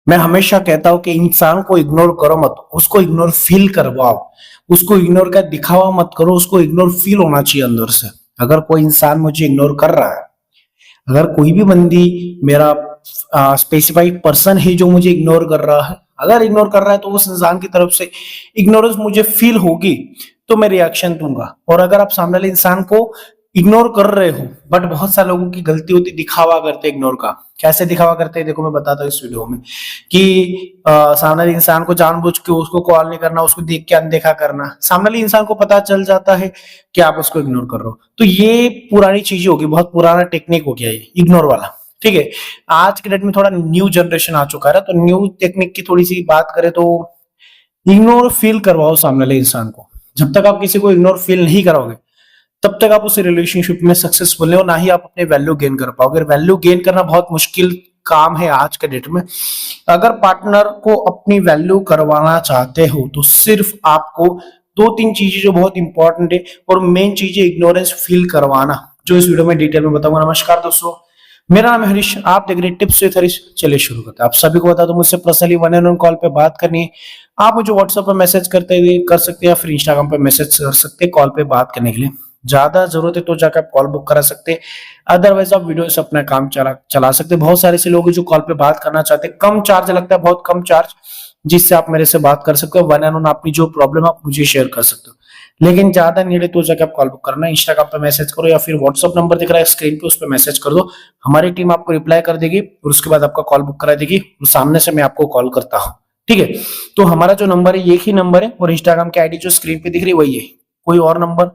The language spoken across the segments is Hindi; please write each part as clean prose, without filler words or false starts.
मैं हमेशा कहता हूं कि इंसान को इग्नोर करो मत, उसको इग्नोर फील करवाओ। उसको इग्नोर का दिखावा मत करो, उसको इग्नोर फील होना चाहिए अंदर से। अगर कोई इंसान मुझे इग्नोर कर रहा है, अगर कोई भी बंदी, मेरा स्पेसिफाइड पर्सन है जो मुझे इग्नोर कर रहा है, अगर इग्नोर कर रहा है तो उस इंसान की तरफ से इग्नोरेंस मुझे फील होगी तो मैं रिएक्शन दूंगा। और अगर आप सामने वाले इंसान को इग्नोर कर रहे हो, बट बहुत सारे लोगों की गलती होती, दिखावा करते इग्नोर का। कैसे दिखावा करते हैं देखो मैं बताता हूँ इस वीडियो में, कि सामने वाले इंसान को जानबूझ के उसको कॉल नहीं करना, उसको देख के अनदेखा करना। सामने वाले इंसान को पता चल जाता है कि आप उसको इग्नोर कर रहे हो, तो ये पुरानी चीजें होगी, बहुत पुराना टेक्निक हो गया ये इग्नोर वाला। ठीक है, आज के डेट में थोड़ा न्यू जनरेशन आ चुका है, तो न्यू टेक्निक की थोड़ी सी बात करें तो इग्नोर फील करवाओ सामने वाले इंसान को। जब तक आप किसी को इग्नोर फील नहीं करोगे तब तक आप उस रिलेशनशिप में सक्सेसफुल नहीं हो, ना ही आप अपने वैल्यू गेन कर पाओगे। वैल्यू गेन करना बहुत मुश्किल काम है आज के डेट में। अगर पार्टनर को अपनी वैल्यू करवाना चाहते हो तो सिर्फ आपको दो तीन चीजें जो बहुत इंपॉर्टेंट है और मेन चीजें इग्नोरेंस फील करवाना, जो इस वीडियो में डिटेल में बताऊंगा। नमस्कार दोस्तों, मेरा नाम है हरीश, आप देख रहे हैं टिप्स विद हरीश। चलिए शुरू करते हैं। आप सभी को बता दो, मुझसे personally one and one call पे बात करनी है, आप मुझे व्हाट्सएप पर मैसेज कर सकते हैं या फिर इंस्टाग्राम पे मैसेज कर सकते हैं कॉल पे बात करने के लिए। ज्यादा जरूरत है तो जाकर आप कॉल बुक करा सकते हैं, अदरवाइज आप वीडियो से अपना काम चला सकते हैं। बहुत सारे ऐसे लोग हैं जो कॉल पे बात करना चाहते हैं, कम चार्ज लगता है, बहुत कम चार्ज, जिससे आप मेरे से बात कर सकते हो वन एंड वन। अपनी जो प्रॉब्लम आप मुझे शेयर कर सकते हो, लेकिन ज्यादा नीड है तो जाकर आप कॉल बुक करना, इंस्टाग्राम पे मैसेज करो या फिर व्हाट्सअप नंबर दिख रहा है स्क्रीन पे, उस पर मैसेज कर दो। हमारी टीम आपको रिप्लाई कर देगी और उसके बाद आपका कॉल बुक करा देगी और सामने से मैं आपको कॉल करता हूँ। ठीक है, तो हमारा जो नंबर है एक ही नंबर है और इंस्टाग्राम की आईडी जो स्क्रीन पे दिख रही है वही है, कोई और नंबर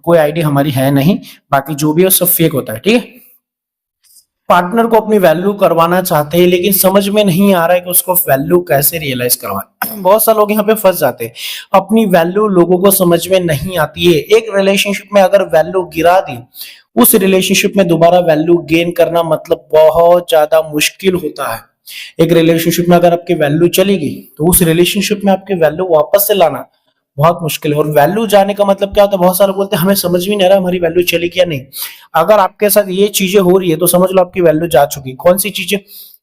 कोई आईडी हमारी है नहीं, बाकी जो भी है सब फेक होता है। ठीक है, पार्टनर को अपनी वैल्यू करवाना चाहते हैं लेकिन समझ में नहीं आ रहा है कि उसको वैल्यू कैसे रियलाइज करवाएं। बहुत सारे लोग यहाँ पे फंस जाते हैं, अपनी वैल्यू लोगों को समझ में नहीं आती है। एक रिलेशनशिप में अगर वैल्यू गिरा दी, उस रिलेशनशिप में दोबारा वैल्यू गेन करना मतलब बहुत ज्यादा मुश्किल होता है। एक रिलेशनशिप में अगर आपकी वैल्यू चली गई तो उस रिलेशनशिप में आपकी वैल्यू वापस से लाना बहुत मुश्किल है। और वैल्यू जाने का मतलब क्या होता है, बहुत सारे बोलते हैं हमें समझ भी नहीं आ रहा हमारी वैल्यू चली क्या नहीं। अगर आपके साथ ये चीजें हो रही है तो समझ लो आपकी वैल्यू जा चुकी। कौन सी चीजें?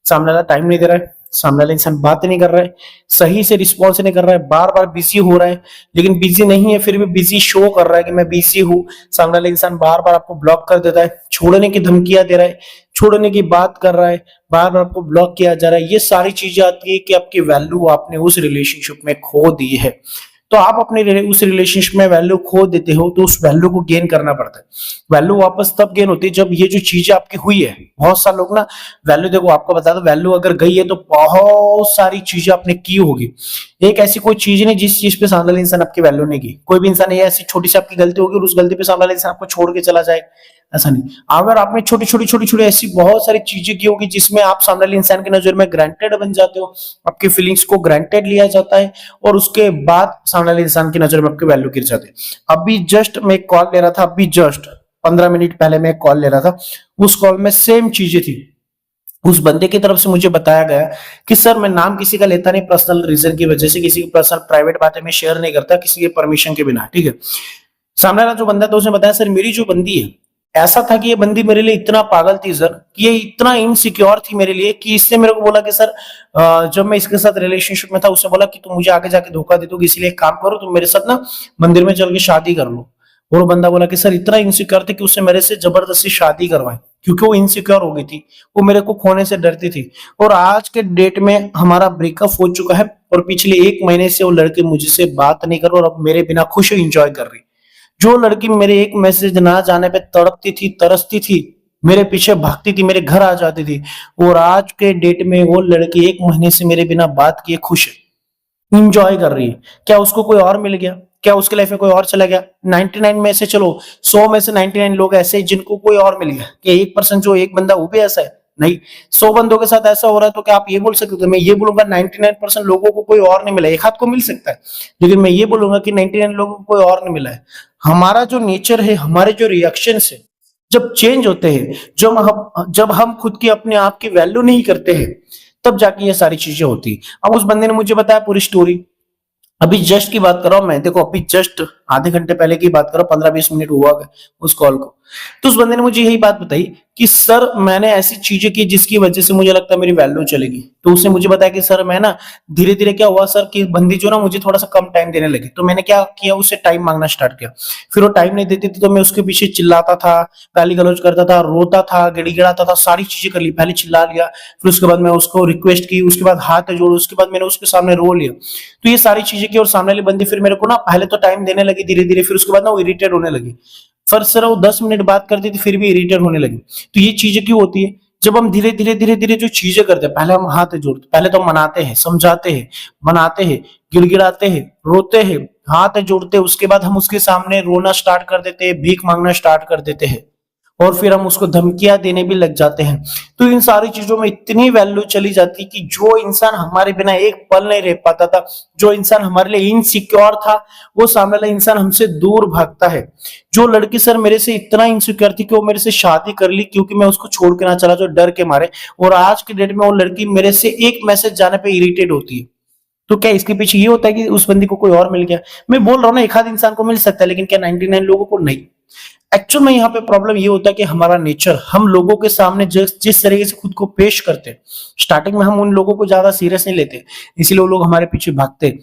सामने वाला टाइम नहीं दे रहा है, सामने वाला इंसान बात नहीं कर रहा है, सही से रिस्पॉन्स नहीं कर रहा है, बार बार बिजी हो रहा है, लेकिन बिजी नहीं है फिर भी बिजी शो कर रहा है कि मैं बिजी हूँ। सामने वाला इंसान बार बार आपको ब्लॉक कर देता है, छोड़ने की धमकियां दे रहा है, छोड़ने की बात कर रहा है, बार बार आपको ब्लॉक किया जा रहा है। ये सारी चीजें आती है कि आपकी वैल्यू आपने उस रिलेशनशिप में खो दी है। तो आप अपने उस रिलेशनशिप में वैल्यू खो देते हो तो उस वैल्यू को गेन करना पड़ता है। वैल्यू वापस तब गेन होती है जब ये जो चीजें आपकी हुई है। बहुत सारे लोग ना वैल्यू, देखो आपको बता दो, वैल्यू अगर गई है तो बहुत सारी चीजें आपने की होगी। एक ऐसी कोई चीज नहीं जिस चीज पे सामने वाले इंसान आपकी वैल्यू नहीं की। कोई भी इंसान, ये ऐसी छोटी सी आपकी गलती होगी और उस गलती पे सामने वाले इंसान आपको छोड़ के चला जाए, ऐसा नहीं। अगर आपने छोटी छोटी ऐसी बहुत सारी चीजें की होगी जिसमें आप सामने वाले इंसान की नजर में ग्रांटेड बन जाते हो, आपकी फीलिंग्स को ग्रांटेड लिया जाता है और उसके बाद सामने वाले इंसान की नजर में आपकी वैल्यू गिर जाती है। अभी जस्ट मैं एक कॉल ले रहा था, अभी जस्ट 15 मिनट पहले मैं एक कॉल ले रहा था, उस कॉल में सेम चीजें थी। उस बंदे की तरफ से मुझे बताया गया कि सर मैं नाम किसी का लेता नहीं, पर्सनल रीजन की वजह से, किसी की पर्सनल प्राइवेट बातें मैं शेयर नहीं करता किसी के परमिशन के बिना। ठीक है, सामने वाला जो बंदा था उसने बताया सर मेरी जो बंदी है, ऐसा था कि ये बंदी मेरे लिए इतना पागल थी सर, कि ये इतना इनसिक्योर थी मेरे लिए कि इसने मेरे को बोला कि सर जब मैं इसके साथ रिलेशनशिप में था उसने बोला कि तुम मुझे आगे जाके धोखा दे दोगे, इसलिए एक काम करो तुम मेरे साथ ना मंदिर में चल के शादी कर लो। और वो बंदा बोला कि सर इतना इनसिक्योर थे कि उसने मेरे से जबरदस्ती शादी करवाई, क्योंकि वो इनसिक्योर हो गई थी, वो मेरे को खोने से डरती थी। और आज के डेट में हमारा ब्रेकअप हो चुका है और पिछले 1 महीने से वो लड़की मुझसे बात नहीं कर रही और अब मेरे बिना खुश एंजॉय कर रही। जो लड़की मेरे एक मैसेज ना जाने पे तड़पती थी, तरसती थी, मेरे पीछे भागती थी, मेरे घर आ जाती थी, और आज के डेट में वो लड़की 1 महीने से मेरे बिना बात किए खुश है, इंजॉय कर रही है। क्या उसको कोई और मिल गया? क्या उसके लाइफ में कोई और चला गया? 99 में से, चलो 100 में से 99 लोग ऐसे हैं जिनको कोई और मिल गया। क्या 1% जो एक बंदा वो भी ऐसा है? नहीं। 100 बंदों के साथ ऐसा हो रहा है तो क्या आप ये बोल सकते हो? मैं ये बोलूंगा 99% लोगों को कोई और नहीं मिला, एक हाथ को मिल सकता है, लेकिन मैं ये बोलूंगा कि 99 लोगों को कोई और नहीं मिला है। हमारा जो नेचर है, हमारे जो रिएक्शन है जब चेंज होते हैं, जब हम खुद की अपने आप की वैल्यू नहीं करते हैं, तब जाके ये सारी चीजें होती। अब उस बंदे ने मुझे बताया पूरी स्टोरी, अभी जस्ट की बात कर रहा हूं मैं, देखो अभी जस्ट आधे घंटे पहले की बात करो, 15-20 मिनट हुआ उस कॉल को। तो उस बंदे ने मुझे यही बात बताई कि सर मैंने ऐसी चीजें की जिसकी वजह से मुझे लगता है मेरी वैल्यू चलेगी। तो उसने मुझे बताया कि सर मैं ना धीरे धीरे क्या हुआ सर कि बंदी जो ना मुझे थोड़ा सा कम टाइम देने लगी, तो मैंने क्या किया, उससे टाइम मांगना स्टार्ट किया। फिर वो टाइम नहीं देती थी तो मैं उसके पीछे चिल्लाता था, गाली गलौज करता था, रोता था, गिड़गिड़ाता था, सारी चीजें कर ली। पहले चिल्ला लिया, फिर उसके बाद मैं उसको रिक्वेस्ट की, उसके बाद हाथ जोड़ो, उसके बाद मैंने उसके सामने रो लिया। तो ये सारी चीजें की और सामने वाली बंदी फिर मेरे को ना पहले तो टाइम देने लगी धीरे धीरे, फिर उसके बाद ना वो इरिटेट होने लगी। फिर सर वो 10 मिनट बात करती थी फिर भी इरिटेट होने लगी। तो ये चीजें क्यों होती है, जब हम धीरे धीरे धीरे धीरे जो चीजें करते हैं, पहले हम हाथ जोड़ते, पहले तो हम मनाते हैं, समझाते हैं, मनाते हैं, गिड़गिड़ाते हैं, रोते हैं, हाथ जोड़ते हैं, उसके बाद हम उसके सामने रोना स्टार्ट कर देते हैं, भीख मांगना स्टार्ट कर देते हैं, और फिर हम उसको धमकियां देने भी लग जाते हैं। तो इन सारी चीजों में इतनी वैल्यू चली जाती कि जो इंसान हमारे बिना एक पल नहीं रह पाता था, जो इंसान हमारे लिए इनसिक्योर था, वो सामने वाला इंसान हमसे दूर भागता है। जो लड़की सर मेरे से इतना इनसिक्योर थी कि वो मेरे से शादी कर ली क्योंकि मैं उसको छोड़ के ना चला जो डर के मारे, और आज के डेट में वो लड़की मेरे से एक मैसेज जाने पे इरिटेट होती है। तो क्या इसके पीछे ये होता है कि उस बंदी को कोई और मिल गया? मैं बोल रहा हूँ ना, एक आध इंसान को मिल सकता है, लेकिन क्या 99 लोगों को नहीं? एक्चुअल में यहाँ पे प्रॉब्लम ये होता है कि हमारा नेचर, हम लोगों के सामने जिस तरीके से खुद को पेश करते हैं, स्टार्टिंग में हम उन लोगों को ज्यादा सीरियस नहीं लेते, इसलिए वो लोग हमारे पीछे भागते हैं।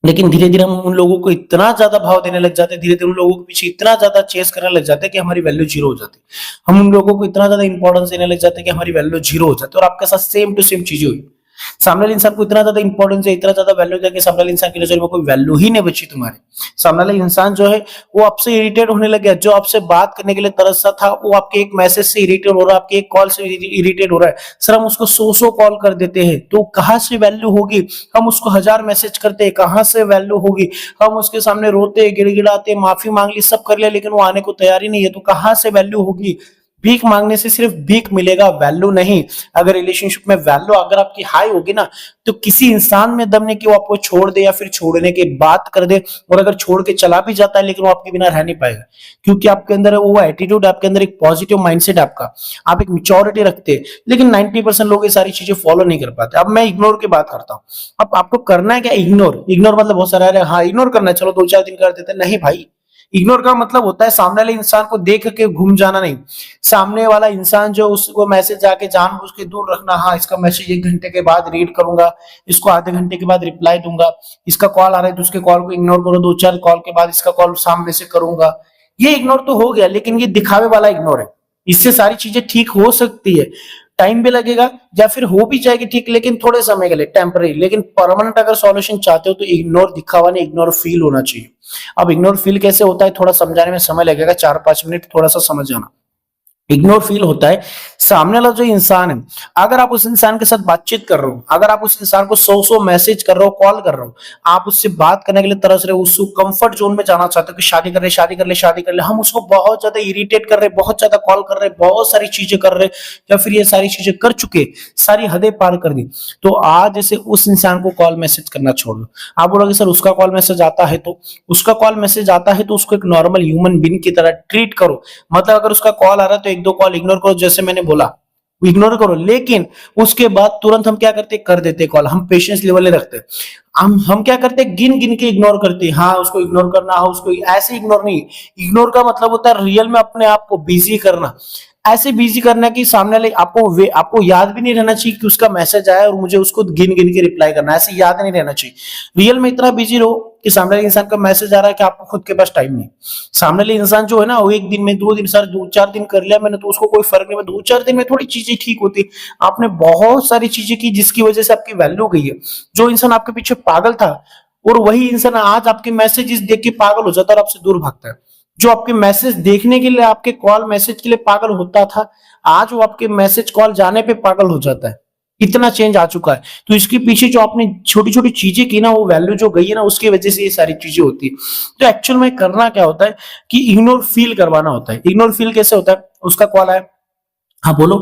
लेकिन धीरे धीरे हम उन लोगों को इतना ज्यादा भाव देने लग जाते हैं, धीरे धीरे उन लोगों के पीछे इतना ज्यादा चेस करने लग जाते हैं कि हमारी वैल्यू जीरो हो जाती है। हम उन लोगों को इतना ज्यादा इंपॉर्टेंस देने लग जाते हैं कि हमारी वैल्यू जीरो हो जाती है। और आपके साथ सेम टू सेम चीजें हुई। सामने वाले इंसान को इतना ज्यादा इंपॉर्टेंस है, इतना ज्यादा वैल्यू है कि सामने वाले इंसान की नजर में कोई वैल्यू ही नहीं बची तुम्हारे। सामने वाला इंसान जो है वो आपसे इरिटेट होने लग गया, जो आपसे बात करने के लिए तरसता था वो आपके एक मैसेज से इरिटेट हो रहा है, आपके एक कॉल से इरिटेट हो रहा है। सर हम उसको 100 कॉल कर देते हैं तो कहां से वैल्यू होगी? हम उसको 1000 मैसेज करते हैं, कहां से वैल्यू होगी? हम उसके सामने रोते, गिड़गिड़ाते, माफी मांग ली, सब कर लिया, लेकिन वो आने को तैयार ही नहीं है, तो कहां से वैल्यू होगी? भीख मांगने से सिर्फ भीख मिलेगा, वैल्यू नहीं। अगर रिलेशनशिप में वैल्यू अगर आपकी हाई होगी ना, तो किसी इंसान में दम नहीं कि वो आपको छोड़ दे या फिर छोड़ने के बात कर दे। और अगर छोड़ के चला भी जाता है लेकिन वो आपके बिना रह नहीं पाएगा, क्योंकि आपके अंदर वो एटीट्यूड, आपके अंदर एक पॉजिटिव माइंडसेट, आपका आप एक मेच्योरिटी रखते हैं। लेकिन 90% लोग ये सारी चीजें फॉलो नहीं कर पाते। अब मैं इग्नोर की बात करता हूँ। अब आपको करना है क्या? इग्नोर। इग्नोर मतलब बहुत सारा है, हाँ इग्नोर करना है, चलो 2-4 दिन कर देते हैं, नहीं भाई। इग्नोर का मतलब होता है सामने वाले इंसान को देख के घूम जाना नहीं। सामने वाला इंसान जो उसको मैसेज जाके जानबूझ के दूर रखना, हाँ इसका मैसेज 1 घंटे के बाद रीड करूंगा, इसको आधे घंटे के बाद रिप्लाई दूंगा, इसका कॉल आ रहा है तो उसके कॉल को इग्नोर करो, 2-4 कॉल के बाद इसका कॉल सामने से करूंगा। ये इग्नोर तो हो गया, लेकिन ये दिखावे वाला इग्नोर है। इससे सारी चीजें ठीक हो सकती है, टाइम भी लगेगा या फिर हो भी जाएगी ठीक, लेकिन थोड़े समय के लिए, टेम्पररी। लेकिन परमानेंट अगर सॉल्यूशन चाहते हो तो इग्नोर दिखावा नहीं, इग्नोर फील होना चाहिए। अब इग्नोर फील कैसे होता है थोड़ा समझाने में समय लगेगा, 4-5 मिनट थोड़ा सा समझ जाना। इग्नोर फील होता है सामने वाला जो इंसान है, अगर आप उस इंसान के साथ बातचीत कर रहे हो, अगर आप उस इंसान को 100 मैसेज कर रहे हो, कॉल कर रहे हो, आप उससे बात करने के लिए तरस रहे हो, उसको कंफर्ट जोन में जाना चाहते हो कि शादी कर ले, शादी कर ले, शादी कर ले, हम उसको बहुत ज्यादा इरिटेट कर रहे, बहुत ज्यादा कॉल कर रहे, बहुत सारी चीजें कर रहे, या फिर ये सारी चीजें कर चुके, सारी हदें पार कर दी, तो आज जैसे उस इंसान को कॉल मैसेज करना छोड़ दो। आप बोलोगे सर उसका कॉल मैसेज आता है, तो उसका कॉल मैसेज आता है तो उसको एक नॉर्मल ह्यूमन बीइंग की तरह ट्रीट करो। मतलब अगर उसका कॉल आ रहा है तो 1-2 कॉल इग्नोर करो, जैसे मैंने बोला इग्नोर करो, लेकिन उसके बाद तुरंत हम क्या करते, कर देते कॉल। हम पेशेंस लेवल रखते हैं। हम क्या करते, गिन गिन के इग्नोर करते हैं। हाँ उसको इग्नोर करना, हाँ उसको ऐसे इग्नोर नहीं। इग्नोर का मतलब होता है रियल में अपने आप को बिजी करना, ऐसे बिजी करना कि सामने वाले आपको याद भी नहीं रहना चाहिए कि उसका मैसेज आया और मुझे उसको गिन गिन के रिप्लाई करना, ऐसे याद नहीं रहना चाहिए। रियल में इतना बिजी रहो कि सामने वाले इंसान का मैसेज आ रहा है कि आपको खुद के पास टाइम नहीं। सामने वाले इंसान जो है ना, वो 1 दिन में, 2 दिन, सर 2-4 दिन कर लिया मैंने तो उसको कोई फर्क नहीं, 2-4 दिन में थोड़ी चीजें ठीक होती। आपने बहुत सारी चीजें की जिसकी वजह से आपकी वैल्यू गई है। जो इंसान आपके पीछे पागल था, और वही इंसान आज आपके मैसेजेस देख के पागल हो जाता है और आपसे दूर भागता है। जो आपके मैसेज देखने के लिए, आपके कॉल मैसेज के लिए पागल होता था, आज वो आपके मैसेज कॉल जाने पे पागल हो जाता है। इतना चेंज आ चुका है। तो इसके पीछे जो आपने छोटी छोटी चीजें की ना, वो वैल्यू जो गई है ना, उसकी वजह से ये सारी चीजें होती है। तो एक्चुअल में करना क्या होता है कि इग्नोर फील करवाना होता है। इग्नोर फील कैसे होता है? उसका कॉल आया, हाँ बोलो।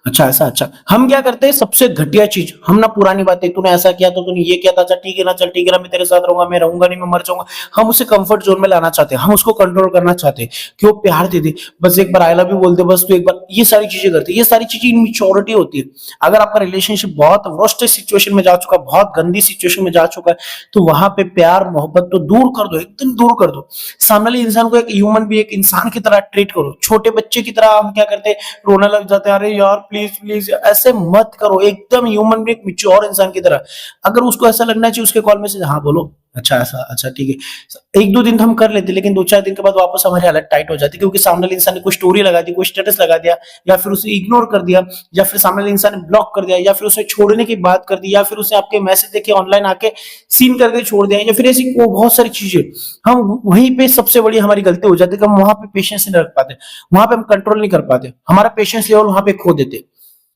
अच्छा ऐसा, अच्छा हम क्या करते हैं, सबसे घटिया चीज हम ना पुरानी बातें, तूने ऐसा किया तो तूने ये किया था, अच्छा ठीक है ना, चल ठीक है ना, मैं तेरे साथ रहूंगा, मैं रहूंगा नहीं, मैं मर जाऊंगा। हम उसे कंफर्ट जोन में लाना चाहते हैं, हम उसको कंट्रोल करना चाहते हैं कि वो प्यार दे दे, बस एक बार आई लव यू बोल दे, बस तू एक बार, ये सारी चीजें करते हैं। ये सारी चीजें इनमेच्योरिटी होती है। अगर आपका रिलेशनशिप बहुत वर्स्ट सिचुएशन में जा चुका है, बहुत गंदी सिचुएशन में जा चुका है, तो वहां पे प्यार मोहब्बत तो दूर कर दो, एकदम दूर कर दो। सामने वाले इंसान को एक ह्यूमन भी, एक इंसान की तरह ट्रीट करो। छोटे बच्चे की तरह हम क्या करते हैं, रोने लग जाते हैं, अरे यार प्लीज प्लीज, ऐसे मत करो। एकदम ह्यूमन भी, एक मिच्योर इंसान की तरह। अगर उसको ऐसा लगना चाहिए, उसके कॉल में से हाँ बोलो, अच्छा ऐसा, अच्छा ठीक है, एक दो दिन तो हम कर लेते, लेकिन दो चार दिन के बाद वापस हमारी हालत टाइट हो जाती, क्योंकि सामने वाले इंसान ने कोई स्टोरी लगा दी, कोई स्टेटस लगा दिया, या फिर उसे इग्नोर कर दिया, या फिर सामने वाले इंसान ने ब्लॉक कर दिया, या फिर उसे छोड़ने की बात कर दी, या फिर उसे आपके मैसेज देखे ऑनलाइन आके सीन करके छोड़ दिया, या फिर ऐसी बहुत सारी चीजें। हम वहीं पे सबसे बड़ी हमारी गलती हो जाती है कि हम वहां पे पेशेंस नहीं रख पाते, वहां पे हम कंट्रोल नहीं कर पाते, हमारा पेशेंस लेवल वहां पे खो देते।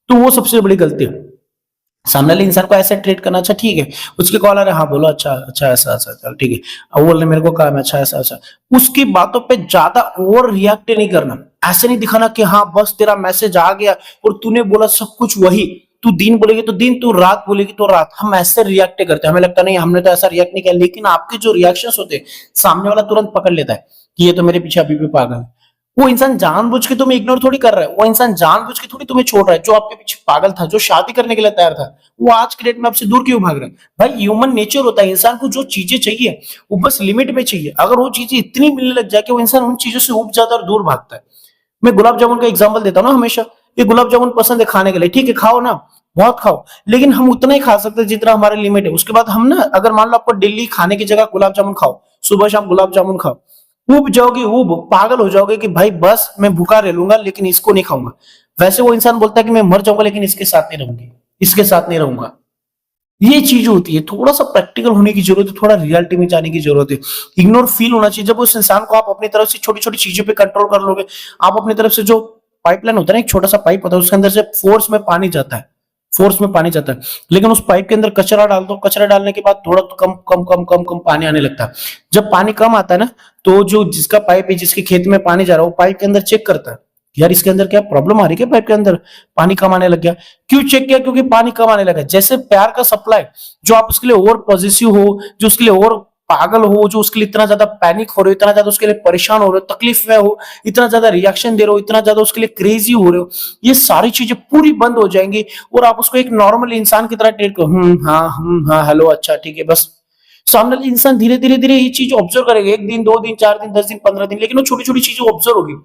तो वो सबसे बड़ी गलती है। सामने वाले इंसान को ऐसे ट्रीट करना, अच्छा ठीक है, उसके कॉल आ रहे, हाँ बोलो, अच्छा अच्छा ऐसा ऐसा, चल ठीक है, अब वो बोल रहे मेरे को काम है, अच्छा ऐसा ऐसा। उसकी बातों पे ज्यादा ओवर रिएक्ट नहीं करना। ऐसे नहीं दिखाना कि हाँ बस तेरा मैसेज आ गया और तूने बोला सब कुछ वही, तू दिन बोलेगी तो दिन, तू रात बोलेगी तो रात। हम ऐसे रिएक्ट करते हैं, हमें लगता नहीं हमने तो ऐसा रिएक्ट नहीं किया, लेकिन आपके जो रिएक्शंस होते हैं, सामने वाला तुरंत पकड़ लेता है कि ये तो मेरे पीछे अभी भी पागल है। वो इंसान जानबूझ के तुम्हें इग्नोर थोड़ी कर रहा है, वो इंसान जानबूझ के थोड़ी तुम्हें छोड़ रहा है। जो आपके पीछे पागल था, जो शादी करने के लिए तैयार था, वो आज के डेट में आपसे दूर क्यों भाग रहा है? भाई ह्यूमन नेचर होता है, इंसान को जो चीजें चाहिए वो बस लिमिट में चाहिए। अगर वो चीजें इतनी मिलने लग जाए कि वो इंसान उन चीजों से उब जाता है और दूर भागता है। मैं गुलाब जामुन का एग्जाम्पल देता हूँ ना हमेशा। ये गुलाब जामुन पसंद है खाने के लिए, ठीक है खाओ ना, बहुत खाओ, लेकिन हम उतना ही खा सकते हैं जितना हमारे लिमिट है। उसके बाद हम ना, अगर मान लो आपको डेली खाने की जगह गुलाब जामुन खाओ, सुबह शाम गुलाब जामुन खाओ, ऊब जाओगे, ऊब पागल हो जाओगे कि भाई बस मैं भूखा रह लूंगा लेकिन इसको नहीं खाऊंगा। वैसे वो इंसान बोलता है कि मैं मर जाऊंगा लेकिन इसके साथ नहीं रहूंगी, इसके साथ नहीं रहूंगा। ये चीज होती है, थोड़ा सा प्रैक्टिकल होने की जरूरत है, थोड़ा रियलिटी में जाने की जरूरत है। इग्नोर फील होना चाहिए। जब उस इंसान को आप अपनी तरफ से छोटी छोटी चीजों पे कंट्रोल कर लोगे, आप अपनी तरफ से, जो पाइपलाइन होता है ना, एक छोटा सा पाइप होता है, उसके अंदर से फोर्स में पानी जाता है, फोर्स में पानी जाता है, लेकिन उस पाइप के अंदर कचरा डाल दो, कचरा डालने के बाद थोड़ा तो कम कम कम कम कम पानी आने लगता है। जब पानी कम आता है ना, तो जो जिसका पाइप है, जिसके खेत में पानी जा रहा है, वो पाइप के अंदर चेक करता है, यार इसके अंदर क्या प्रॉब्लम आ रही है, क्या पाइप के अंदर पानी कम आने लग गया। क्यों चेक किया? क्योंकि पानी कम आने लगा। जैसे प्यार का सप्लाई, जो आप उसके लिए ओवर पॉजिटिव हो, जो उसके लिए ओवर पागल हो, जो उसके लिए इतना ज्यादा पैनिक हो रहे हो, इतना ज्यादा उसके लिए परेशान हो रहे हो, तकलीफ में हो, इतना ज्यादा रिएक्शन दे रहे हो, इतना ज्यादा उसके लिए क्रेजी हो रहे हो, ये सारी चीजें पूरी बंद हो जाएंगी और आप उसको एक नॉर्मल इंसान की तरह ट्रीट करो। हाँ हेलो, अच्छा ठीक है, बस। सामने वाले इंसान धीरे धीरे धीरे ये चीज ऑब्जर्व करेगा, एक दिन, दो दिन, चार दिन, 10 दिन, 15 दिन, लेकिन वो छोटी छोटी चीजें ऑब्जर्व होगी,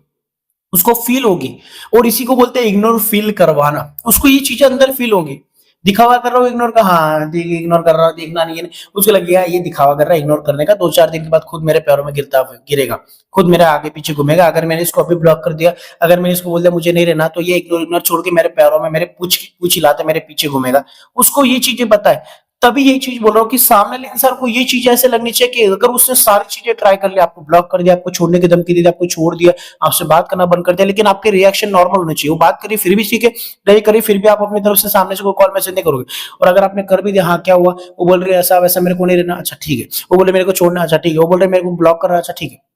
उसको फील होगी। और इसी को बोलते हैं इग्नोर फील करवाना। उसको ये चीजें अंदर फील होगी। दिखावा कर रहा हूँ इग्नोर का, हाँ ठीक है, इग्नोर कर रहा हूँ, देखना नहीं है, उसको लगेगा ये दिखावा कर रहा है इग्नोर करने का, दो चार दिन के बाद खुद मेरे पैरों में गिरेगा, खुद मेरे आगे पीछे घूमेगा। अगर मैंने इसको अभी ब्लॉक कर दिया, अगर मैंने इसको बोल दिया मुझे नहीं रहना, तो ये इग्नोर इग्नोर छोड़ के मेरे पैरों में, मेरे पूछ पूछ हिलाते मेरे पीछे घूमेगा। उसको ये चीजें पता है। तभी यही चीज बोल रहा हूँ कि सामने वाले इंसान को ये चीज ऐसे लगनी चाहिए कि अगर उसने सारी चीजें ट्राई कर लिया, आपको ब्लॉक कर दिया, आपको छोड़ने की धमकी दी, आपको छोड़ दिया, आपसे बात करना बंद कर दिया, लेकिन आपके रिएक्शन नॉर्मल होने चाहिए। वो बात करिए फिर भी ठीक है, नहीं करिए फिर भी आप अपनी तरफ से सामने से कोई कॉल मैसेज नहीं करोगे। और अगर आपने कर भी दिया, हाँ क्या हुआ, वो बोल रही है ऐसा वैसा, मेरे को नहीं रहना, अच्छा ठीक है, वो बोले मेरे को छोड़ना, अच्छा ठीक है, वो बोल रहे मेरे को ब्लॉक कर रहा है, अच्छा ठीक है।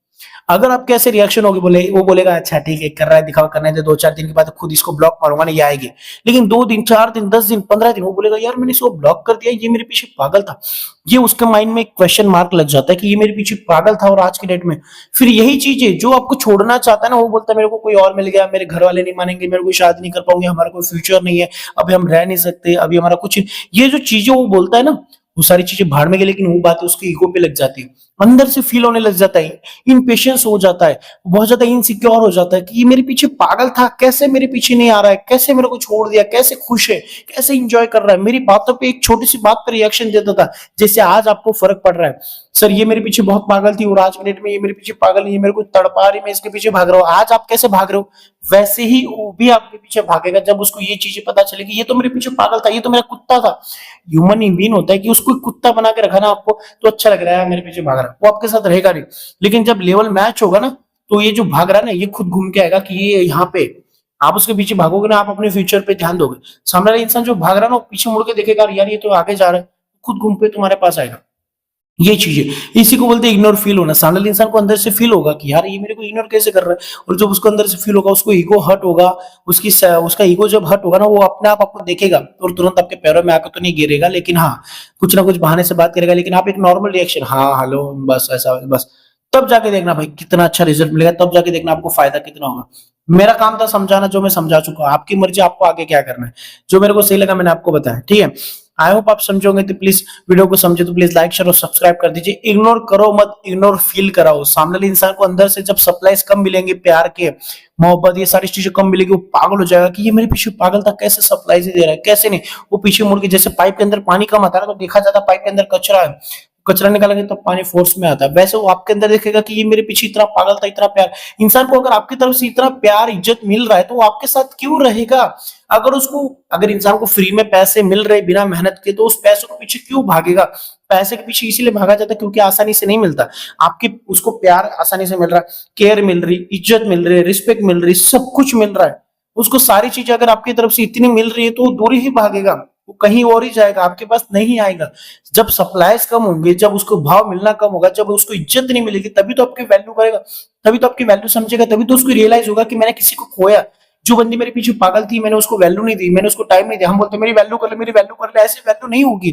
अगर आपके ऐसे रिएक्शन होगी, बोले वो बोलेगा अच्छा ठीक है कर रहा है, दिखावा करने दे, दो चार दिन के बाद खुद इसको ब्लॉक मारूंगा नहीं, ये आएगी। लेकिन 2 दिन, 4 दिन, 10 दिन, 15 दिन, वो बोलेगा यार मैंने इसको ब्लॉक कर दिया, ये मेरे पीछे पागल था। ये उसके माइंड में एक क्वेश्चन मार्क लग जाता है कि ये मेरे पीछे पागल था, और आज की डेट में फिर यही चीज है जो आपको छोड़ना चाहता है ना, वो बोलता है मेरे को कोई और मिल गया, मेरे घर वाले नहीं मानेंगे, मेरे को शादी नहीं कर पाऊंगे, हमारा कोई फ्यूचर नहीं है, अभी हम रह नहीं सकते, अभी हमारा कुछ, ये जो चीजें वो बोलता है ना, वो सारी चीजें भाड़ में गई। लेकिन वो बात उसकी ईगो पे लग जाती है, अंदर से फील होने लग जाता है, इम्पेशंस हो जाता है, बहुत ज्यादा इनसिक्योर हो जाता है कि ये मेरे पीछे पागल था, कैसे मेरे पीछे नहीं आ रहा है, कैसे मेरे को छोड़ दिया, कैसे खुश है, कैसे इंजॉय कर रहा है, मेरी बातों पे एक छोटी सी बात पे रिएक्शन देता था, जैसे आज आपको फर्क पड़ रहा है। सर ये मेरे पीछे बहुत पागल थी और आज के डेट में ये मेरे पीछे पागल नहीं है, मेरे को तड़पा रही, मैं इसके पीछे भाग रहा हूँ। आज आप कैसे भाग रहे हो, वैसे ही वो भी आपके पीछे भागेगा जब उसको ये चीजें पता चलेगी, ये तो मेरे पीछे पागल था, ये तो मेरा कुत्ता था। ह्यूमन बीन होता है कि उसको कुत्ता बना के रखा ना आपको, तो अच्छा लग रहा है मेरे पीछे भाग रहा है, वो आपके साथ रहेगा नहीं। लेकिन जब लेवल मैच होगा ना, तो ये जो भाग रहा है ना, ये खुद घूम के आएगा कि ये यहाँ पे, आप उसके पीछे भागोगे ना, आप अपने फ्यूचर पे ध्यान दोगे। सामने वाला इंसान जो भाग रहा है ना, वो पीछे मुड़ के देखेगा यार ये तो आगे जा रहा है, खुद घूम पे तुम्हारे पास आएगा। ये चीजें इसी को बोलते हैं इग्नोर फील होना। सामने वाले इंसान को अंदर से फील होगा कि यार ये मेरे को इग्नोर कैसे कर रहा है, और जब उसको अंदर से फील होगा उसको ईगो हर्ट होगा। उसका ईगो जब हर्ट होगा ना, वो अपने आप आपको देखेगा और तुरंत आपके पैरों में आकर तो नहीं गिरेगा, लेकिन हाँ कुछ ना कुछ बहाने से बात करेगा, लेकिन आप एक नॉर्मल रिएक्शन, हाँ हेलो बस ऐसा बस, तब जाके देखना भाई कितना अच्छा रिजल्ट मिलेगा, तब जाके देखना आपको फायदा कितना होगा। मेरा काम था समझाना, जो मैं समझा चुका हूं, आपकी मर्जी आपको आगे क्या करना है। जो मेरे को सही लगा मैंने आपको बताया, ठीक है। आई होप आप समझोगे, तो प्लीज वीडियो को समझे तो प्लीज लाइक शेयर और सब्सक्राइब कर दीजिए। इग्नोर करो मत, इग्नोर फील कराओ। सामने वाले इंसान को अंदर से जब सप्लाईज कम मिलेंगे, प्यार के, मोहब्बत, ये सारी चीजें कम मिलेगी, वो पागल हो जाएगा कि ये मेरे पीछे पागल था, कैसे सप्लाईज दे रहा है, कैसे नहीं। वो पीछे मुड़ के, जैसे पाइप के अंदर पानी कम आता है ना, तो देखा जाता है पाइप के अंदर कचरा है, कचरा निकालेंगे तो पानी फोर्स में आता है, वैसे वो आपके अंदर देखेगा कि ये मेरे पीछे इतना पागल था, इतना प्यार। इंसान को अगर आपकी तरफ से इतना प्यार इज्जत मिल रहा है तो वो आपके साथ क्यों रहेगा। अगर इंसान को फ्री में पैसे मिल रहे बिना मेहनत के, तो उस पैसों के पीछे क्यों भागेगा। पैसे के पीछे इसीलिए भागा जाता है क्योंकि आसानी से नहीं मिलता। आपकी उसको प्यार आसानी से मिल रहा है, केयर मिल रही, इज्जत मिल रही है, रिस्पेक्ट मिल रही, सब कुछ मिल रहा है। उसको सारी चीजें अगर आपकी तरफ से इतनी मिल रही है तो वो दूर ही भागेगा, वो कहीं और ही जाएगा, आपके पास नहीं आएगा। जब सप्लाईज कम होंगे, जब उसको भाव मिलना कम होगा, जब उसको इज्जत नहीं मिलेगी, तभी तो आपकी वैल्यू करेगा, तभी तो आपकी वैल्यू समझेगा, तभी तो उसको रियलाइज होगा कि मैंने किसी को खोया। जो बंदी मेरे पीछे पागल थी, मैंने उसको वैल्यू नहीं दी, मैंने उसको टाइम नहीं दिया। हम बोलते मेरी वैल्यू कर ले, मेरी वैल्यू कर ले, ऐसे वैल्यू नहीं होगी।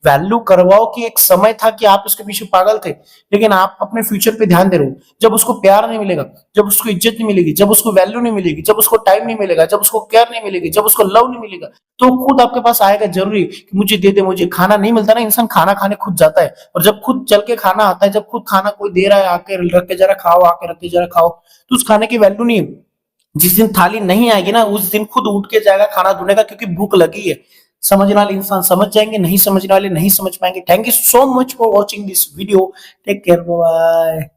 वैल्यू करवाओ कि एक समय था कि आप उसके पीछे पागल थे, लेकिन आप अपने फ्यूचर पे ध्यान दे रहे हो। जब उसको प्यार नहीं मिलेगा, जब उसको इज्जत नहीं मिलेगी, जब उसको वैल्यू नहीं मिलेगी, जब उसको टाइम नहीं मिलेगा, जब उसको केयर नहीं मिलेगी, जब उसको लव नहीं मिलेगा, तो खुद आपके पास आएगा जरूरी कि मुझे दे दे। मुझे खाना नहीं मिलता ना, इंसान खाना खाने खुद जाता है, और जब खुद चल के खाना आता है, जब खुद खाना कोई दे रहा है, आके रख के जरा खाओ, आके रख के जरा खाओ, तो उस खाने की वैल्यू नहीं है। जिस दिन थाली नहीं आएगी ना, उस दिन खुद उठ के जाएगा खाना ढूंढेगा, क्योंकि भूख लगी है। समझने वाले इंसान समझ जाएंगे, नहीं समझने वाले नहीं समझ पाएंगे। Thank you so much for watching this video. Take care, bye.